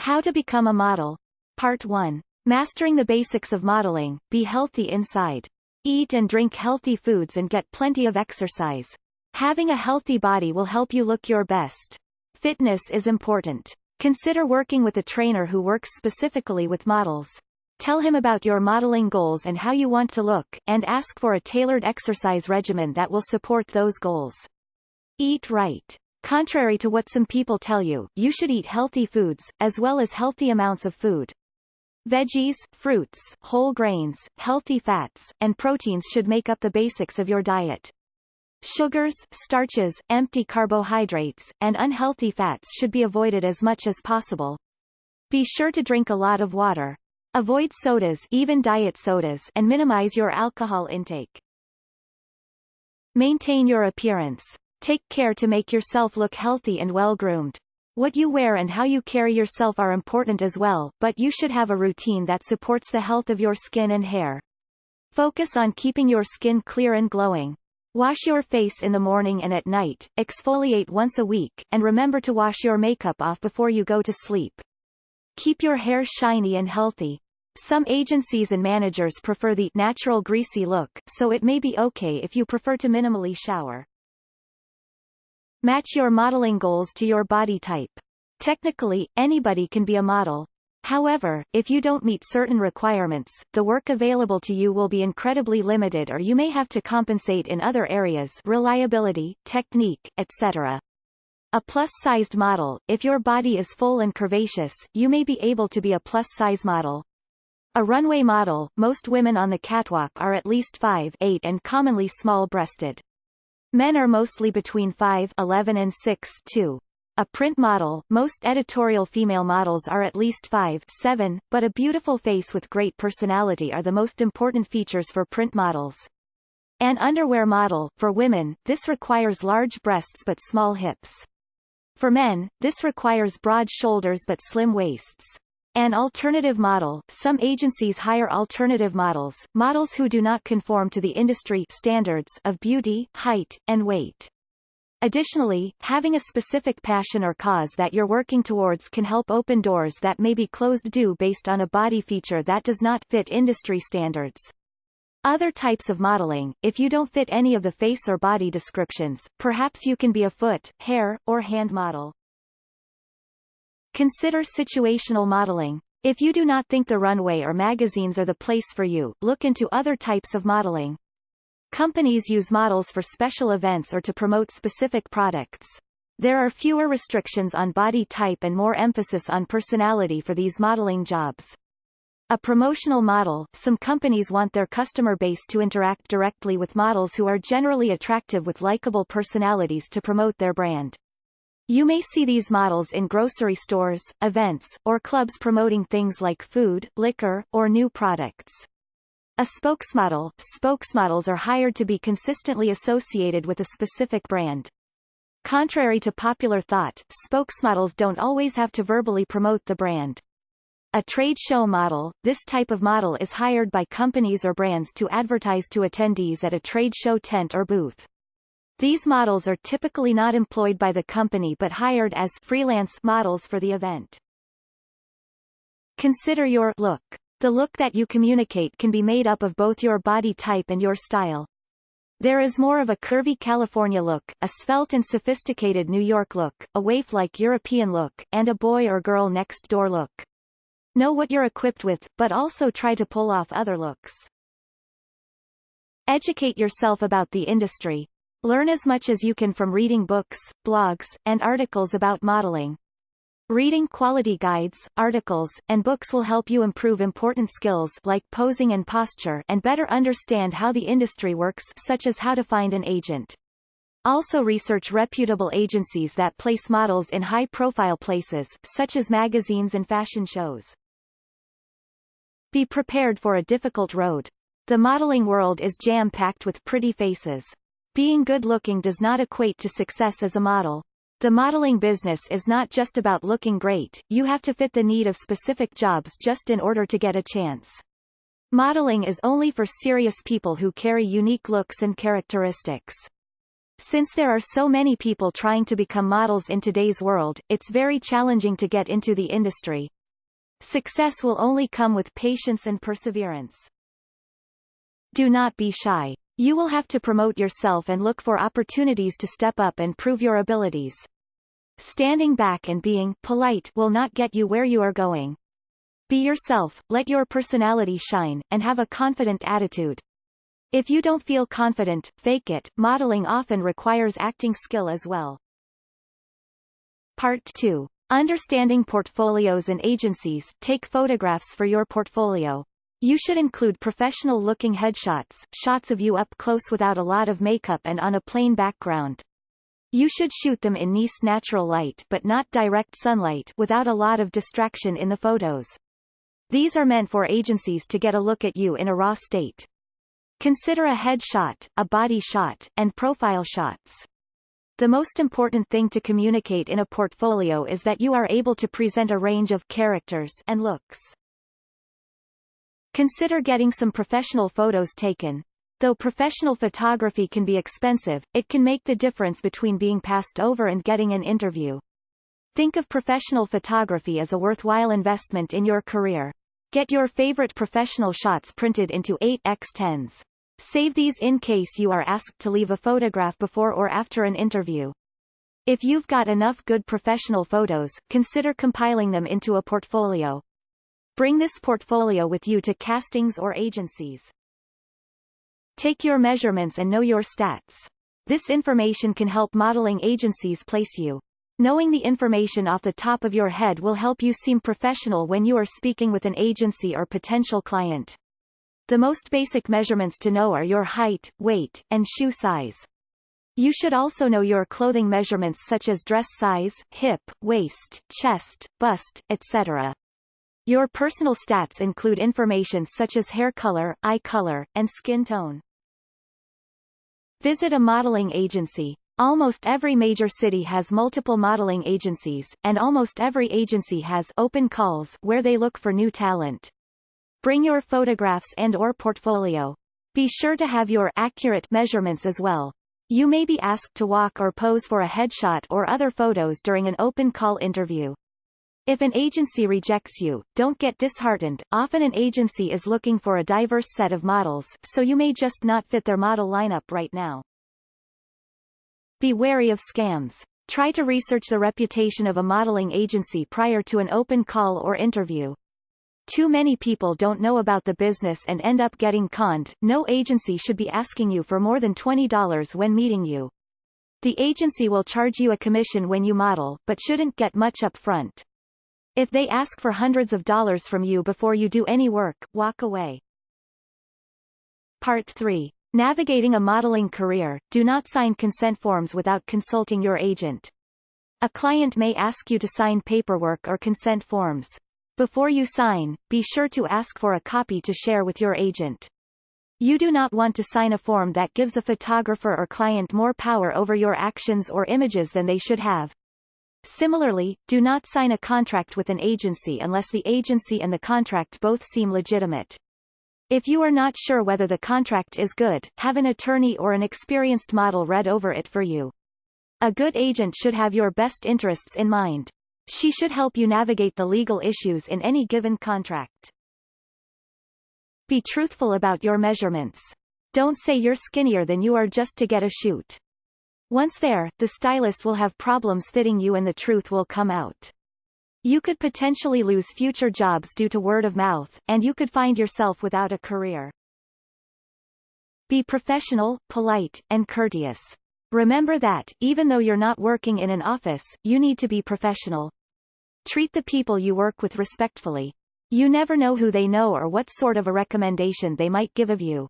How to become a model. Part 1. Mastering the basics of modeling. Be healthy inside. Eat and drink healthy foods and get plenty of exercise. Having a healthy body will help you look your best. Fitness is important. Consider working with a trainer who works specifically with models. Tell him about your modeling goals and how you want to look, and ask for a tailored exercise regimen that will support those goals. Eat right. Contrary to what some people tell you, you should eat healthy foods, as well as healthy amounts of food. Veggies, fruits, whole grains, healthy fats, and proteins should make up the basics of your diet. Sugars, starches, empty carbohydrates, and unhealthy fats should be avoided as much as possible. Be sure to drink a lot of water. Avoid sodas, even diet sodas, and minimize your alcohol intake. Maintain your appearance. Take care to make yourself look healthy and well-groomed. What you wear and how you carry yourself are important as well, but you should have a routine that supports the health of your skin and hair. Focus on keeping your skin clear and glowing. Wash your face in the morning and at night, exfoliate once a week, and remember to wash your makeup off before you go to sleep. Keep your hair shiny and healthy. Some agencies and managers prefer the natural greasy look, so it may be okay if you prefer to minimally shower. Match your modeling goals to your body type. Technically, anybody can be a model. However, if you don't meet certain requirements, the work available to you will be incredibly limited, or you may have to compensate in other areas: reliability, technique, etc. A plus-sized model. If your body is full and curvaceous, you may be able to be a plus-size model. A runway model. Most women on the catwalk are at least 5'8" and commonly small-breasted. Men are mostly between 5'11" and 6'2". A print model. Most editorial female models are at least 5'7", but a beautiful face with great personality are the most important features for print models. An underwear model. For women, this requires large breasts but small hips. For men, this requires broad shoulders but slim waists. An alternative model. Some agencies hire alternative models, models who do not conform to the industry standards of beauty, height, and weight. Additionally, having a specific passion or cause that you're working towards can help open doors that may be closed due based on a body feature that does not fit industry standards. Other types of modeling. If you don't fit any of the face or body descriptions, perhaps you can be a foot, hair, or hand model. Consider situational modeling. If you do not think the runway or magazines are the place for you, look into other types of modeling. Companies use models for special events or to promote specific products. There are fewer restrictions on body type and more emphasis on personality for these modeling jobs. A promotional model. Some companies want their customer base to interact directly with models who are generally attractive with likable personalities to promote their brand. You may see these models in grocery stores, events, or clubs promoting things like food, liquor, or new products. A spokesmodel. Spokesmodels are hired to be consistently associated with a specific brand. Contrary to popular thought, spokesmodels don't always have to verbally promote the brand. A trade show model. This type of model is hired by companies or brands to advertise to attendees at a trade show tent or booth. These models are typically not employed by the company but hired as freelance models for the event. Consider your look. The look that you communicate can be made up of both your body type and your style. There is more of a curvy California look, a svelte and sophisticated New York look, a waif-like European look, and a boy or girl next door look. Know what you're equipped with, but also try to pull off other looks. Educate yourself about the industry. Learn as much as you can from reading books, blogs, and articles about modeling. Reading quality guides, articles, and books will help you improve important skills like posing and posture and better understand how the industry works, such as how to find an agent. Also research reputable agencies that place models in high-profile places, such as magazines and fashion shows. Be prepared for a difficult road. The modeling world is jam-packed with pretty faces. Being good-looking does not equate to success as a model. The modeling business is not just about looking great, you have to fit the need of specific jobs just in order to get a chance. Modeling is only for serious people who carry unique looks and characteristics. Since there are so many people trying to become models in today's world, it's very challenging to get into the industry. Success will only come with patience and perseverance. Do not be shy. You will have to promote yourself and look for opportunities to step up and prove your abilities. Standing back and being polite will not get you where you are going. Be yourself, let your personality shine, and have a confident attitude. If you don't feel confident, fake it. Modeling often requires acting skill as well. Part 2. Understanding portfolios and agencies. Take photographs for your portfolio. You should include professional-looking headshots, shots of you up close without a lot of makeup and on a plain background. You should shoot them in nice natural light but not direct sunlight without a lot of distraction in the photos. These are meant for agencies to get a look at you in a raw state. Consider a headshot, a body shot, and profile shots. The most important thing to communicate in a portfolio is that you are able to present a range of characters and looks. Consider getting some professional photos taken. Though professional photography can be expensive, it can make the difference between being passed over and getting an interview. Think of professional photography as a worthwhile investment in your career. Get your favorite professional shots printed into 8x10s. Save these in case you are asked to leave a photograph before or after an interview. If you've got enough good professional photos, consider compiling them into a portfolio. Bring this portfolio with you to castings or agencies. Take your measurements and know your stats. This information can help modeling agencies place you. Knowing the information off the top of your head will help you seem professional when you are speaking with an agency or potential client. The most basic measurements to know are your height, weight, and shoe size. You should also know your clothing measurements such as dress size, hip, waist, chest, bust, etc. Your personal stats include information such as hair color, eye color, and skin tone. Visit a modeling agency. Almost every major city has multiple modeling agencies, and almost every agency has open calls where they look for new talent. Bring your photographs and/or portfolio. Be sure to have your accurate measurements as well. You may be asked to walk or pose for a headshot or other photos during an open call interview. If an agency rejects you, don't get disheartened. Often an agency is looking for a diverse set of models, so you may just not fit their model lineup right now. Be wary of scams. Try to research the reputation of a modeling agency prior to an open call or interview. Too many people don't know about the business and end up getting conned. No agency should be asking you for more than $20 when meeting you. The agency will charge you a commission when you model, but shouldn't get much up front. If they ask for hundreds of dollars from you before you do any work, walk away. Part 3. Navigating a modeling career. Do not sign consent forms without consulting your agent. A client may ask you to sign paperwork or consent forms. Before you sign, be sure to ask for a copy to share with your agent. You do not want to sign a form that gives a photographer or client more power over your actions or images than they should have. Similarly, do not sign a contract with an agency unless the agency and the contract both seem legitimate. If you are not sure whether the contract is good, have an attorney or an experienced model read over it for you. A good agent should have your best interests in mind. She should help you navigate the legal issues in any given contract. Be truthful about your measurements. Don't say you're skinnier than you are just to get a shoot. Once there, the stylist will have problems fitting you and the truth will come out. You could potentially lose future jobs due to word of mouth, and you could find yourself without a career. Be professional, polite, and courteous. Remember that, even though you're not working in an office, you need to be professional. Treat the people you work with respectfully. You never know who they know or what sort of a recommendation they might give of you.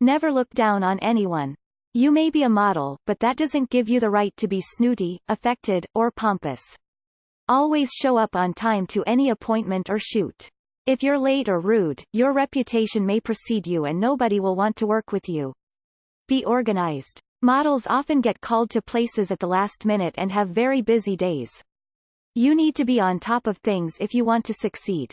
Never look down on anyone. You may be a model, but that doesn't give you the right to be snooty, affected, or pompous. Always show up on time to any appointment or shoot. If you're late or rude, your reputation may precede you and nobody will want to work with you. Be organized. Models often get called to places at the last minute and have very busy days. You need to be on top of things if you want to succeed.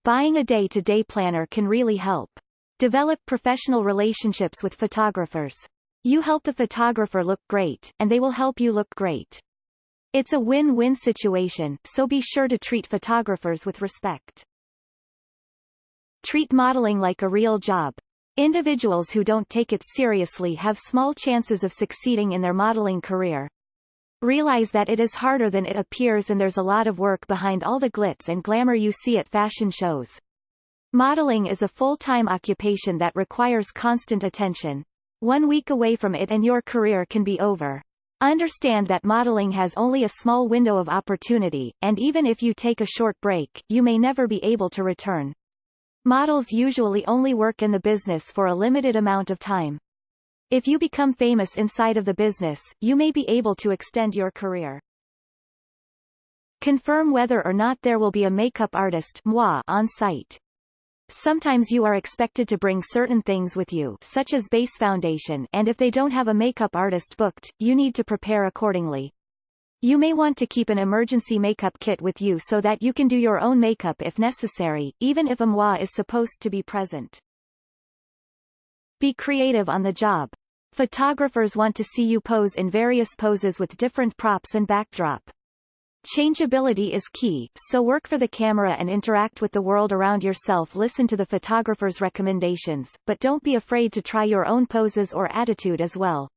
Buying a day-to-day planner can really help. Develop professional relationships with photographers. You help the photographer look great, and they will help you look great. It's a win-win situation, so be sure to treat photographers with respect. Treat modeling like a real job. Individuals who don't take it seriously have small chances of succeeding in their modeling career. Realize that it is harder than it appears, and there's a lot of work behind all the glitz and glamour you see at fashion shows. Modeling is a full-time occupation that requires constant attention. 1 week away from it and your career can be over. Understand that modeling has only a small window of opportunity, and even if you take a short break, you may never be able to return. Models usually only work in the business for a limited amount of time. If you become famous inside of the business, you may be able to extend your career. Confirm whether or not there will be a makeup artist on site. Sometimes you are expected to bring certain things with you, such as base foundation, and if they don't have a makeup artist booked, you need to prepare accordingly. You may want to keep an emergency makeup kit with you so that you can do your own makeup if necessary, even if a MWA is supposed to be present. Be creative on the job. Photographers want to see you pose in various poses with different props and backdrop. Changeability is key, so work for the camera and interact with the world around yourself. Listen to the photographer's recommendations, but don't be afraid to try your own poses or attitude as well.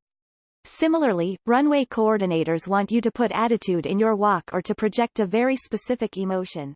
Similarly, runway coordinators want you to put attitude in your walk or to project a very specific emotion.